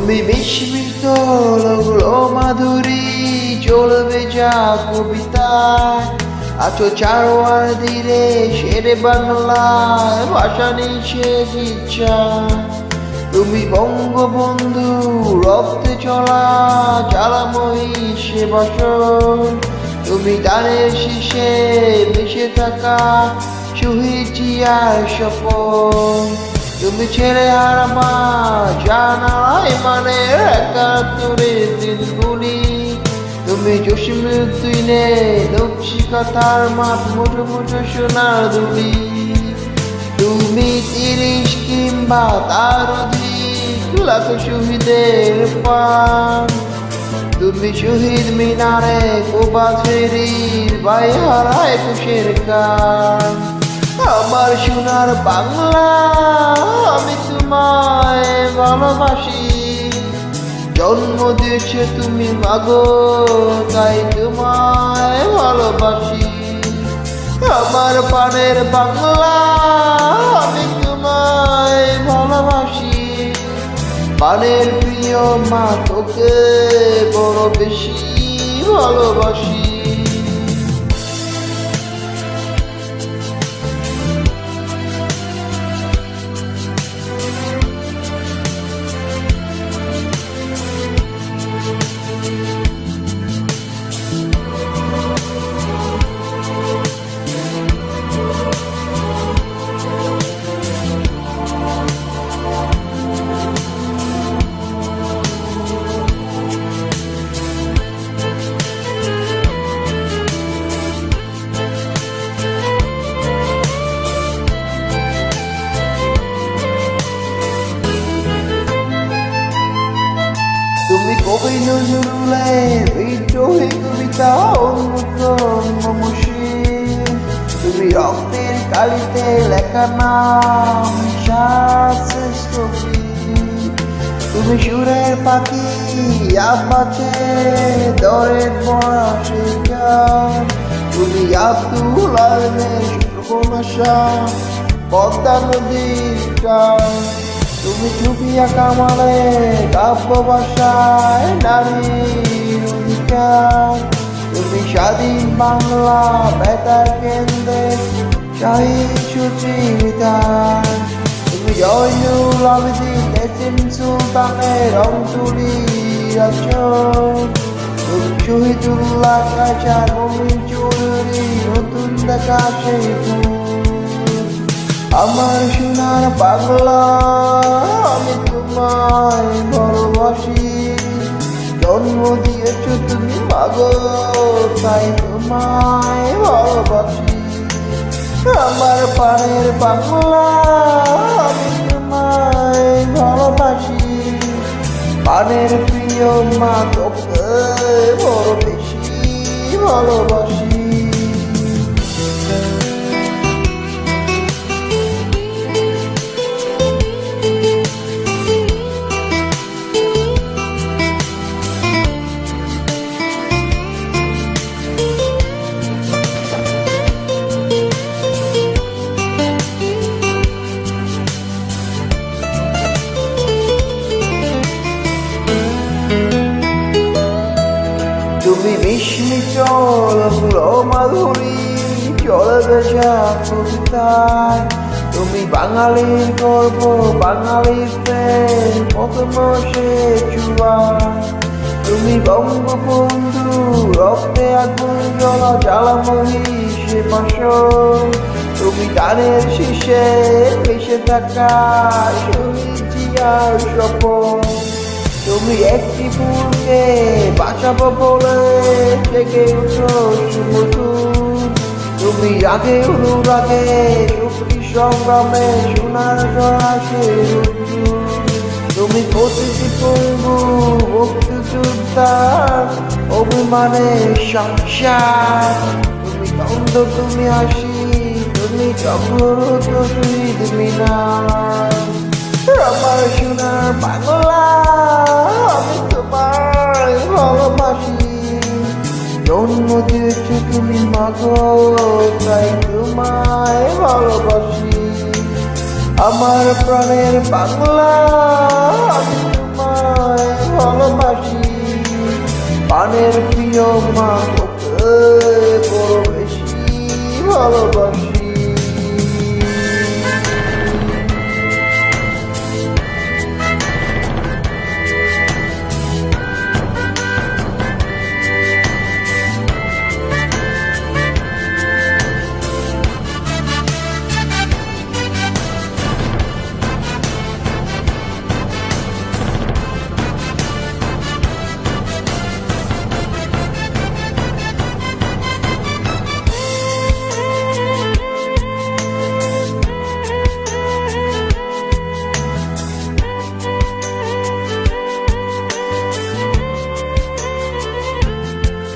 তুমি বিস্মিত লাগলো মাধুরী চলবে যা কবিতায় আছো চারোয়ার দিলে শেরে বাংলায় ভাষা নেই সে ইচ্ছা তুমি বঙ্গবন্ধু রক্তে চলা জ্বালাময়ী সে বসন তুমি দানের শীষে মিশে থাকা শহীদ জিয়ার স্বপন তুমি ছেড়ে হারামা জানাই মানে একাত্তরের দিনগুলি তুমি জসীমউদ্দিনে নকশি কথার মাঠ মুঠো মুঠো সোনার দুলি তুমি 30 কিংবা তার অধিক লাখ শহীদের পান তুমি শহীদ মিনারে কোবা ফেরির বাই হারায় কুশের গান আমার সোনার বাংলা আমি তোমায় ভালোবাসি জন্ম দিয়েছে তুমি মাগো তাই তোমায় ভালোবাসি আমার প্রাণের বাংলা আমি তোমায় ভালোবাসি প্রাণের প্রিয় মা তোকে বড় বেশি ভালোবাসি তুমি কবি নজরুলের বিদ্রোহী কবিতা অন্যতম মুশির তুমি রক্তের কালিতে লেখা নাম শ্রেষ্ঠ তুমি সুরের পাখি আপাছে দরের পড়া শিকার তুমি আব্দুল আলমের সুপ্রকণাশা পদ্মা নদীর গান তুমি চুপিয়া কামালে কাব্য ভাষায় নারীর অধিকার তুমি স্বাধীন বাংলা বেতার কেন্দ্রে শহীদ সুচিতার তুমি জয়নুল আবেদিন এসএম সুলতানের অঞ্চলি রাজন তুমি শহীদুল্লাহ কাচার মমিন চৌধুরী নতুন দেখা সেই আমার সোনার বাংলা আমি তোমায় ভালোবাসি জন্ম দিয়েছ তুমি মাগো তাই তোমায় ভালোবাসি আমার প্রাণের বাংলা আমি তোমায় ভালোবাসি প্রাণের প্রিয় মা তোকে বড় বেশি ভালোবাসি তুমি বিস্মিত লাগলো মাধুরী চলবে যা কবিতায় তুমি বাঙালির গর্ব বাঙালির প্রেম প্রথম সে চুয়ায় তুমি বঙ্গবন্ধু রক্তে আগুন জ্বলা জ্বালাময়ী সে বাসন তুমি গানের শীষে মিশে থাকা শহীদ জিয়ার স্বপন তুমি একটি ফুলকে বাঁচাবো বলে জেগে উঠো সুমধুর তুমি রাগে অনুরাগে শক্তি সংগ্রামে সোনার গড়াশে তুমি প্রতিটি পঙ্গু মুক্তিযোদ্ধার অভিমানে সংসার তুমি দ্বন্দ্ব তুমি হাসি তুমি চক্ররত শহীদ মিনার আমার সোনার বাংলা আমি তোমায় ভালোবাসি জন্ম দিয়েছো তুমি মাগো তাই তোমায় ভালোবাসি আমার প্রাণের বাংলা আমি তোমায় প্রাণের প্রিয় মা